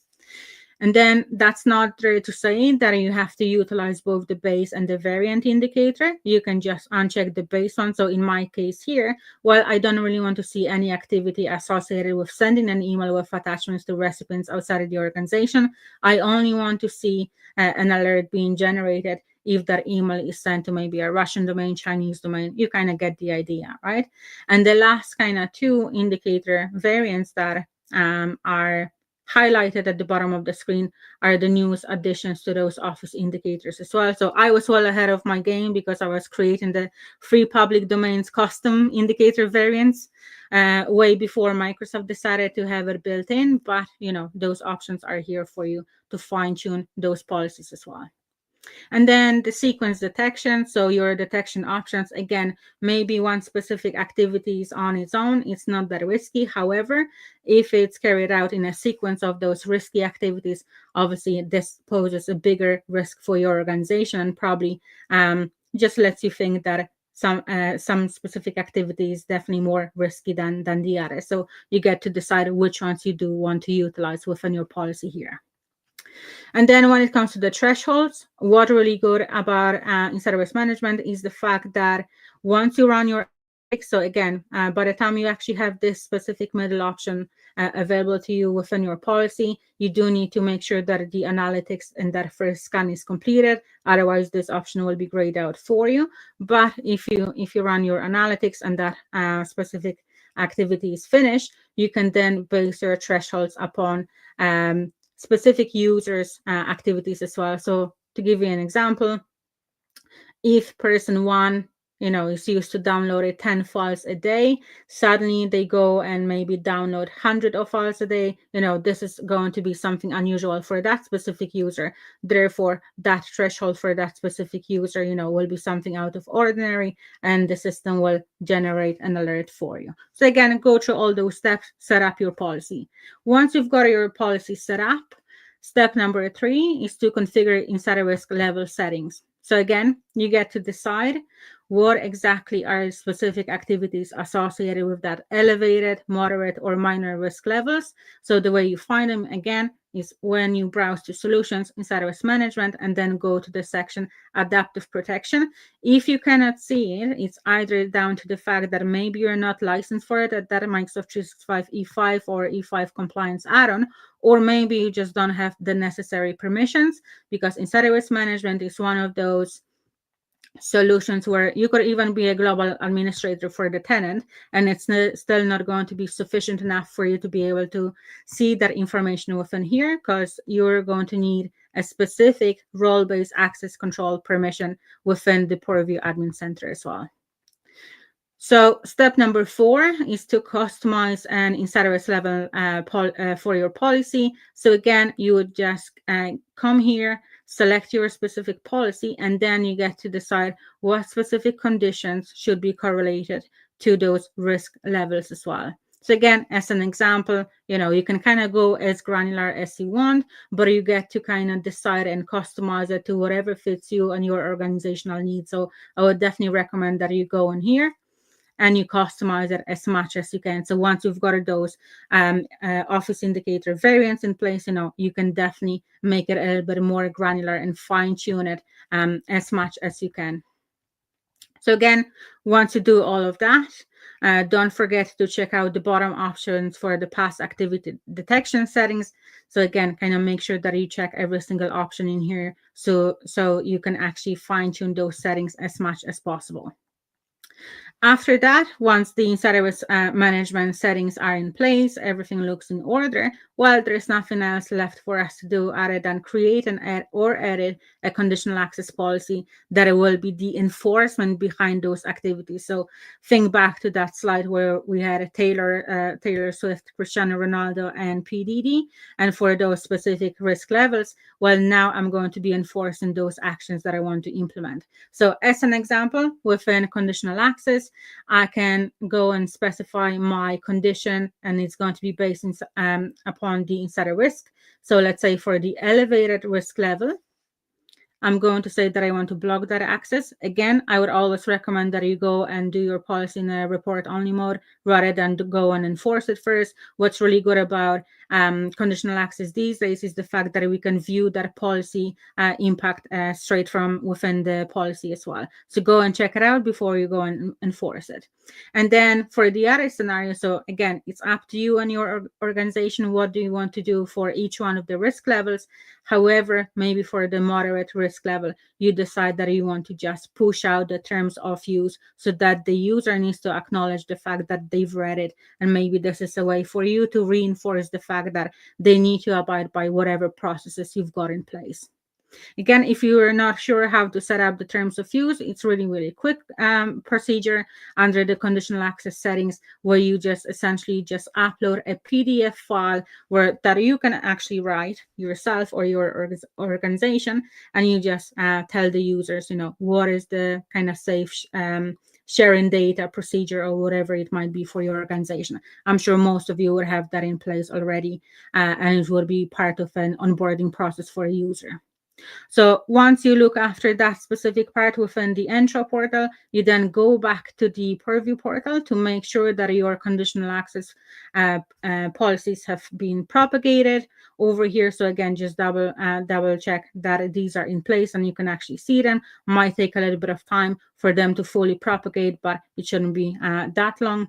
And then that's not there to say that you have to utilize both the base and the variant indicator. You can just uncheck the base one. So in my case here, well, I don't really want to see any activity associated with sending an email with attachments to recipients outside of the organization. I only want to see an alert being generated if that email is sent to maybe a Russian domain, Chinese domain. You kind of get the idea, right? And the last kind of 2 indicator variants that are highlighted at the bottom of the screen are the newest additions to those Office indicators as well. So I was well ahead of my game because I was creating the free public domains custom indicator variants way before Microsoft decided to have it built in. But you know, those options are here for you to fine tune those policies as well. And then the sequence detection. So your detection options, again, maybe one specific activity is on its own. It's not that risky. However, if it's carried out in a sequence of those risky activities, obviously this poses a bigger risk for your organization, and probably just lets you think that some specific activity is definitely more risky than the other. So you get to decide which ones you do want to utilize within your policy here. And then when it comes to the thresholds, what really good about insider risk management is the fact that once you run your analytics, so again, by the time you actually have this specific middle option available to you within your policy, you do need to make sure that the analytics and that first scan is completed. Otherwise, this option will be grayed out for you. But if you run your analytics and that specific activity is finished, you can then base your thresholds upon specific users' activities as well. So to give you an example, if person 1, is used to download 10 files a day, suddenly they go and maybe download 100 of files a day, this is going to be something unusual for that specific user. Therefore, that threshold for that specific user, will be something out of ordinary, and the system will generate an alert for you. So again, go through all those steps, set up your policy. Once you've got your policy set up, step number 3 is to configure insider risk level settings. So again, you get to decide what exactly are specific activities associated with that elevated, moderate, or minor risk levels. So the way you find them, again, is when you browse to solutions inside risk management and then go to the section adaptive protection. If you cannot see it, it's either down to the fact that maybe you're not licensed for it at that Microsoft 365 E5 or E5 compliance add-on, or maybe you just don't have the necessary permissions, because inside risk management is one of those solutions where you could even be a global administrator for the tenant, and it's still not going to be sufficient enough for you to be able to see that information within here, because you're going to need a specific role-based access control permission within the Purview Admin Center as well. So step number 4 is to customize an insider risk level for your policy. So again, you would just come here, select your specific policy, and then you get to decide what specific conditions should be correlated to those risk levels as well. So again, as an example, you can kind of go as granular as you want, but you get to kind of decide and customize it to whatever fits you and your organizational needs. So I would definitely recommend that you go in here and you customize it as much as you can. So once you've got those office indicator variants in place, you can definitely make it a little bit more granular and fine tune it as much as you can. So again, once you do all of that, don't forget to check out the bottom options for the past activity detection settings. So again, kind of make sure that you check every single option in here so you can actually fine tune those settings as much as possible. After that, once the insider risk management settings are in place, everything looks in order, well, there's nothing else left for us to do other than create and add or edit a conditional access policy that it will be the enforcement behind those activities. So think back to that slide where we had a Taylor Swift, Cristiano Ronaldo, and P. Diddy, and for those specific risk levels, well, now I'm going to be enforcing those actions that I want to implement. So as an example, within conditional access, I can go and specify my condition, and it's going to be based upon the insider risk. So let's say for the elevated risk level, I'm going to say that I want to block that access. Again, I would always recommend that you go and do your policy in a report only mode rather than to go and enforce it first. What's really good about conditional access these days is the fact that we can view that policy impact straight from within the policy as well. So go and check it out before you go and enforce it. And then for the other scenario, so again, it's up to you and your organization. What do you want to do for each one of the risk levels? However, maybe for the moderate risk level, you decide that you want to just push out the terms of use so that the user needs to acknowledge the fact that they've read it. And maybe this is a way for you to reinforce the fact that they need to abide by whatever processes you've got in place. Again, if you are not sure how to set up the terms of use, it's really quick procedure under the conditional access settings, where you just essentially just upload a PDF file that you can actually write yourself or your organization, and you just tell the users, what is the kind of safe sharing data procedure or whatever it might be for your organization. I'm sure most of you would have that in place already, and it would be part of an onboarding process for a user. So once you look after that specific part within the Entra portal, you then go back to the Purview portal to make sure that your conditional access policies have been propagated over here. So again, just double check that these are in place and you can actually see them. Might take a little bit of time for them to fully propagate, but it shouldn't be that long.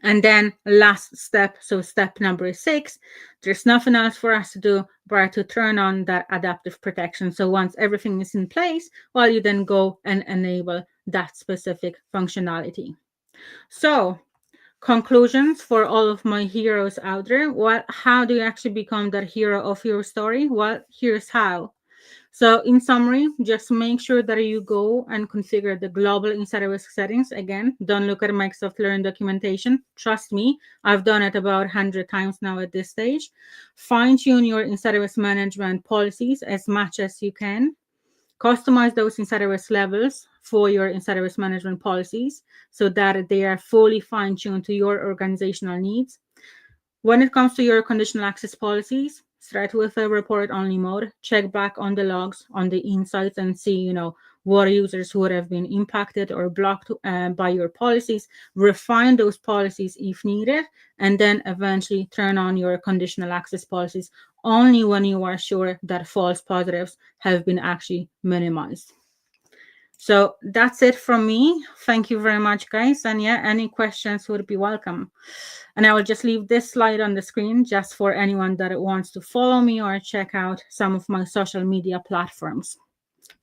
And then last step, so step number 6, there's nothing else for us to do but to turn on that adaptive protection. So once everything is in place, well, you then go and enable that specific functionality. So conclusions for all of my heroes out there. Well, how do you actually become that hero of your story? Well, here's how. So in summary, just make sure that you go and configure the global insider risk settings. Again, don't look at Microsoft Learn documentation. Trust me, I've done it about 100 times now at this stage. Fine tune your insider risk management policies as much as you can. Customize those insider risk levels for your insider risk management policies so that they are fully fine tuned to your organizational needs. When it comes to your conditional access policies, start with a report only mode, check back on the logs, on the insights, and see, what users would have been impacted or blocked by your policies, refine those policies if needed, and then eventually turn on your conditional access policies only when you are sure that false positives have been actually minimized. So that's it from me. Thank you very much, guys. And yeah, any questions would be welcome. And I will just leave this slide on the screen just for anyone that wants to follow me or check out some of my social media platforms.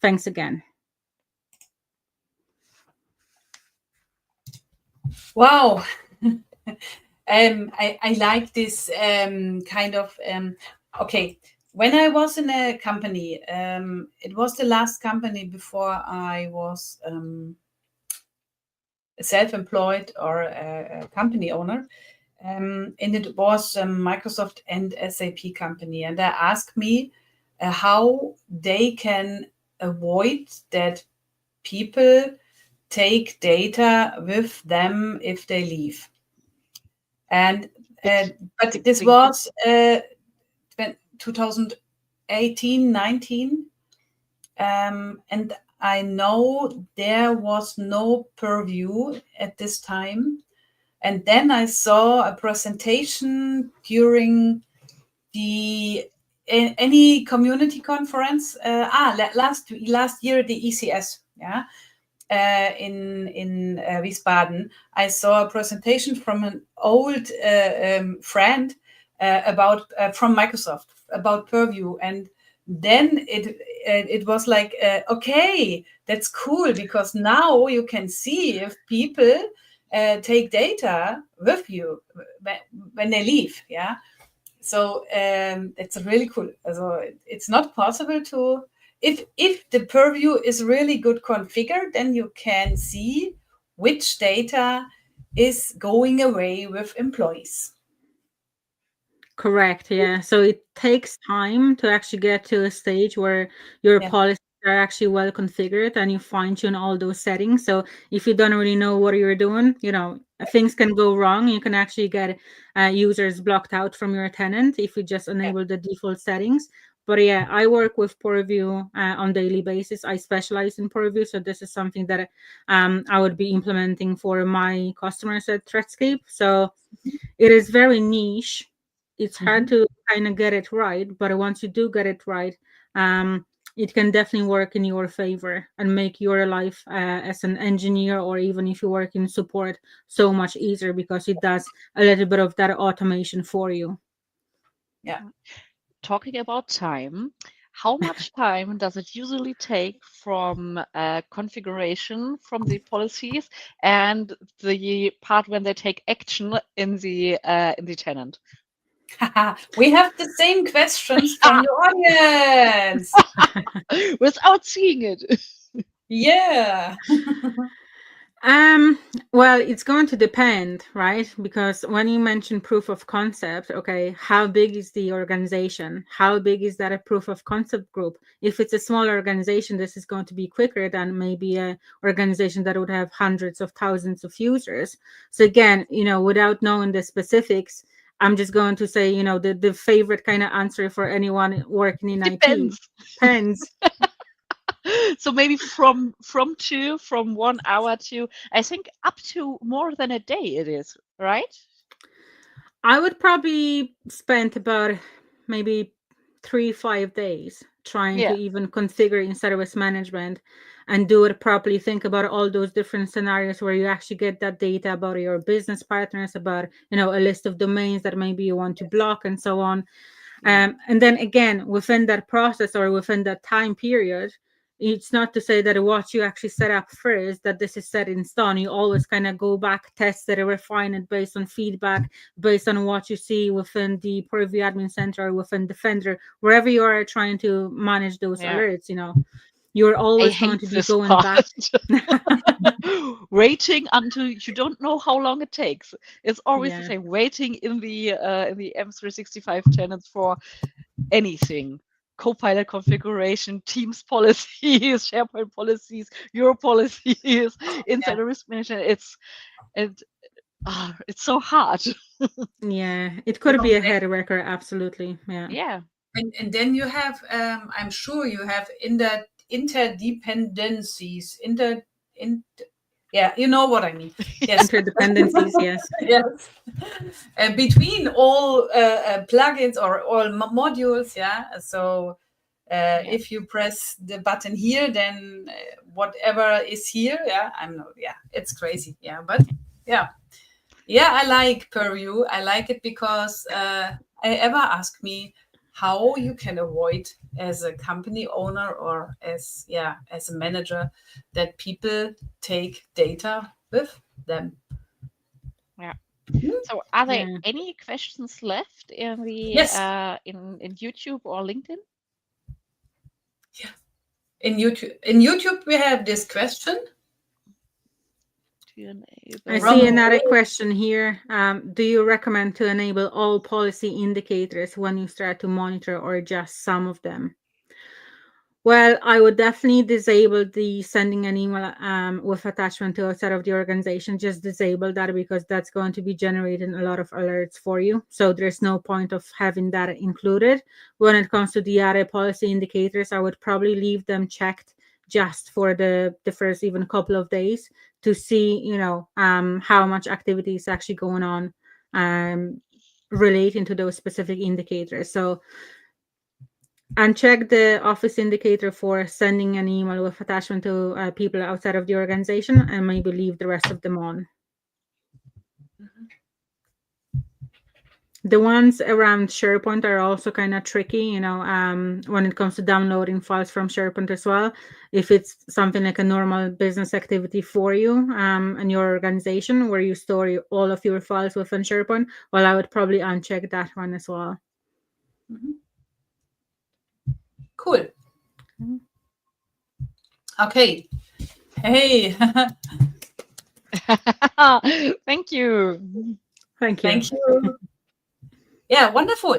Thanks again. Wow. I like this kind of, okay. When I was in a company, it was the last company before I was self-employed or a company owner. And it was a Microsoft and SAP company. And they asked me how they can avoid that people take data with them if they leave. And but this was 2018, 19. And I know there was no purview at this time. And then I saw a presentation during any community conference. Last year, the ECS, in Wiesbaden. I saw a presentation from an old friend about from Microsoft about Purview, and then it was like, okay, that's cool, because now you can see if people take data with you when they leave. Yeah, so it's really cool. So it's not possible to, if the purview is really good configured, then you can see which data is going away with employees. Correct. Yeah. So it takes time to actually get to a stage where your policies are actually well configured and you fine tune all those settings. So if you don't really know what you're doing, things can go wrong. You can actually get users blocked out from your tenant if you just enable the default settings. But yeah, I work with Purview on daily basis. I specialize in Purview, so this is something that I would be implementing for my customers at Threadscape. So it is very niche. It's hard to kind of get it right, but once you do get it right, it can definitely work in your favor and make your life as an engineer, or even if you work in support, so much easier, because it does a little bit of that automation for you. Yeah. Talking about time, how much time does it usually take from configuration from the policies and the part when they take action in the tenant? We have the same questions from the audience. Without seeing it. Yeah. Well, it's going to depend, right? Because when you mention proof of concept, okay, how big is the organization? How big is that a proof of concept group? If it's a small organization, this is going to be quicker than maybe an organization that would have hundreds of thousands of users. So again, without knowing the specifics, I'm just going to say, the favorite kind of answer for anyone working in Depends. IT. Depends. So maybe from 1 hour to, I think, up to more than a day it is, right? I would probably spend about maybe 3-5 days trying to even configure in-service management and do it properly. Think about all those different scenarios where you actually get that data about your business partners, about a list of domains that maybe you want to block, and so on. And then again, within that process or within that time period, it's not to say that what you actually set up first, that this is set in stone. You always kind of go back, test it, refine it based on feedback, based on what you see within the Purview Admin Center or within Defender, wherever you are trying to manage those alerts. You're always going to be going back. Waiting until you don't know how long it takes. It's always the same. Waiting in the M365 tenants for anything. Copilot configuration, Teams policies, SharePoint policies, your policies, insider risk management. It's so hard. Yeah, it could be a head wrecker, absolutely. Yeah. Yeah. And then you have, I'm sure you have in that interdependencies. Yeah, you know what I mean. Yes. Interdependencies, yes. Yes. Between all plugins or all modules, yeah. So if you press the button here, then whatever is here, yeah, it's crazy, yeah. But yeah, I like Purview. I like it because I ever ask me how you can avoid as a company owner or as a manager that people take data with them. Yeah. So are there Yeah. any questions left in the Yes. in YouTube or LinkedIn? Yeah. In YouTube we have this question. To enable... I see another question here. Do you recommend to enable all policy indicators when you start to monitor or just some of them? Well, I would definitely disable the sending an email with attachment to outside of the organization. Just disable that because that's going to be generating a lot of alerts for you. So there's no point of having that included. When it comes to the other policy indicators, I would probably leave them checked just for the first even couple of days to see, how much activity is actually going on relating to those specific indicators. So uncheck the office indicator for sending an email with attachment to people outside of the organization, and maybe leave the rest of them on. The ones around SharePoint are also kind of tricky, when it comes to downloading files from SharePoint as well. If it's something like a normal business activity for you and your organization where you store all of your files within SharePoint, well, I would probably uncheck that one as well. Mm-hmm. Cool. Okay. Hey. Thank you. Thank you. Thank you. Yeah, wonderful.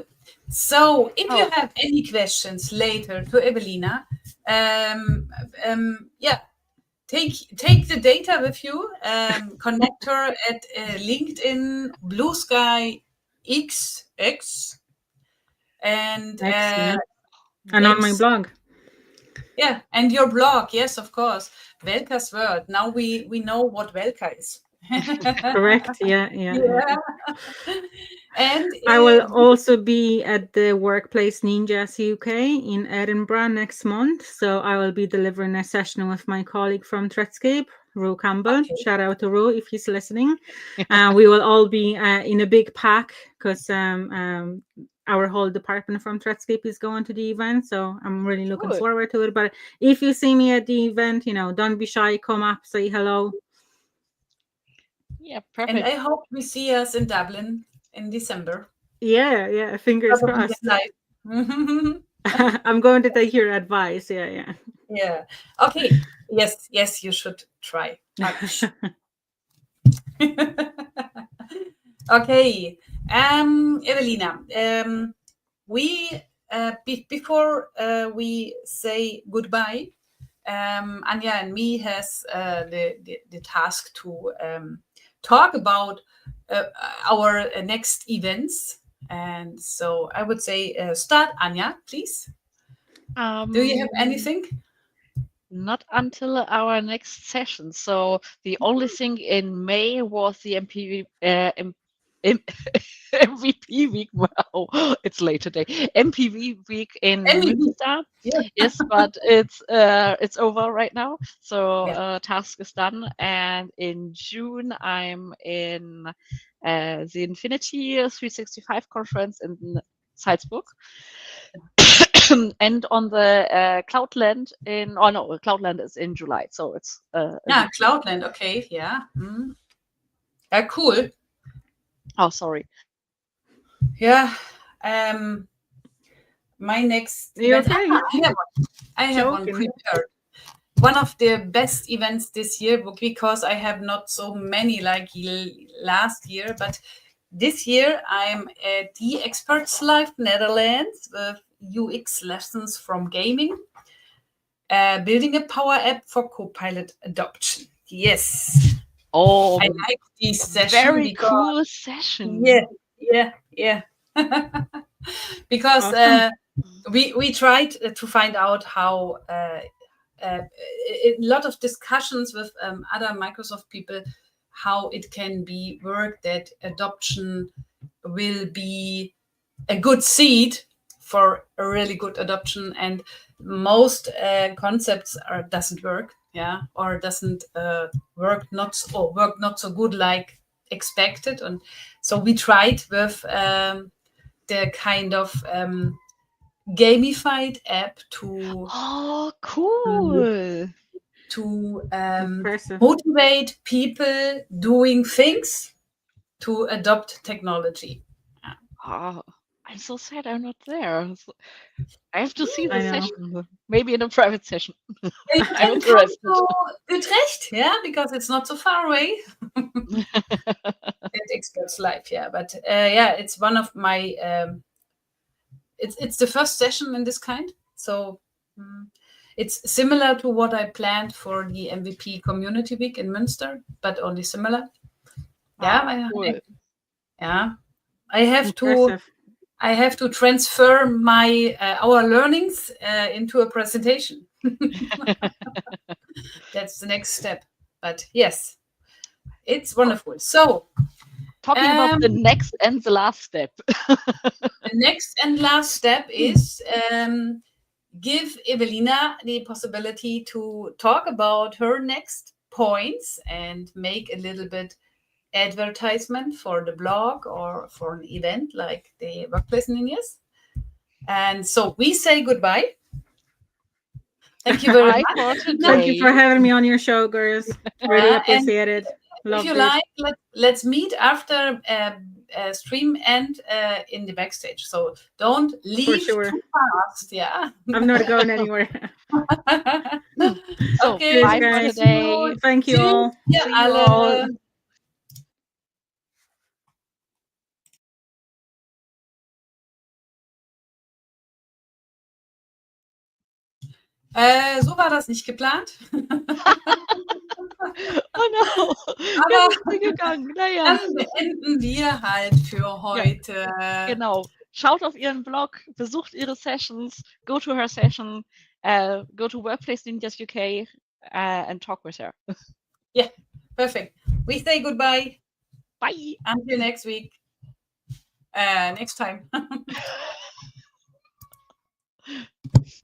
So if you have any questions later to Evelina, take the data with you, connect her at LinkedIn, Blue Sky XX, and and on my blog. Yeah, and your blog, yes, of course. Welka's World. Now we know what Welka is. Correct. Yeah. And I will also be at the Workplace Ninjas UK in Edinburgh next month. So I will be delivering a session with my colleague from Threadscape, Ru Campbell. Okay. Shout out to Ru if he's listening. We will all be in a big pack because our whole department from Threadscape is going to the event. So I'm really looking forward to it. But if you see me at the event, don't be shy. Come up, say hello. Yeah, perfect. And I hope we see us in Dublin in December. Yeah. Fingers crossed. I'm going to take your advice. Yeah. Okay. Yes, you should try. Okay. Evelina, we before we say goodbye, Anja and me has the task to talk about our next events. And so I would say start, Anja, please. Do you have anything? Not until our next session. So the only thing in May was the MVP week. Wow, it's late today. MPV week in Münster. Yes, but it's over right now. So task is done. And in June, I'm in the Infinity 365 conference in Salzburg. And on the Cloudland Cloudland is in July, so it's Cloudland. Okay, yeah. Cool. Oh, sorry. Yeah. My next event. Okay? I have one prepared. One of the best events this year, because I have not so many like last year, but this year I'm at the Experts Live Netherlands with UX lessons from gaming, building a Power App for Copilot adoption. Yes. Oh, I like this session. Very cool session. Yeah. Because we tried to find out how a lot of discussions with other Microsoft people how it can be worked, that adoption will be a good seed for a really good adoption, and most concepts doesn't work, or doesn't work not so good like expected. And so we tried with the kind of gamified app to cool. To Impressive. motivate people doing things to adopt technology. Oh, I'm so sad I'm not there. I have to see I the know. session, maybe in a private session. You I'm can come interested. to Utrecht, because it's not so far away. At Experts Live, but it's one of my it's the first session in this kind, so it's similar to what I planned for the MVP Community Week in Münster, but only similar. Cool. I have to transfer my our learnings into a presentation. That's the next step. But yes, it's wonderful. So talking about the next and the last step. The next and last step is give Evelina the possibility to talk about her next points and make a little bit advertisement for the blog or for an event like the Workplace Ninjas. And so we say goodbye. Thank you very much. Thank you for having me on your show, girls. Really appreciate it. If you like, let's meet after stream end in the backstage. So don't leave too fast. I'm not going anywhere. Okay, bye for today. Thank you all. See you all. So war das nicht geplant. Oh no, aber ist gegangen. Naja. Dann beenden wir halt für heute. Ja, genau. Schaut auf ihren Blog, besucht ihre Sessions, go to her session, go to Workplace Ninjas UK and talk with her. Yeah, perfect. We say goodbye. Bye. Until next week. Next time.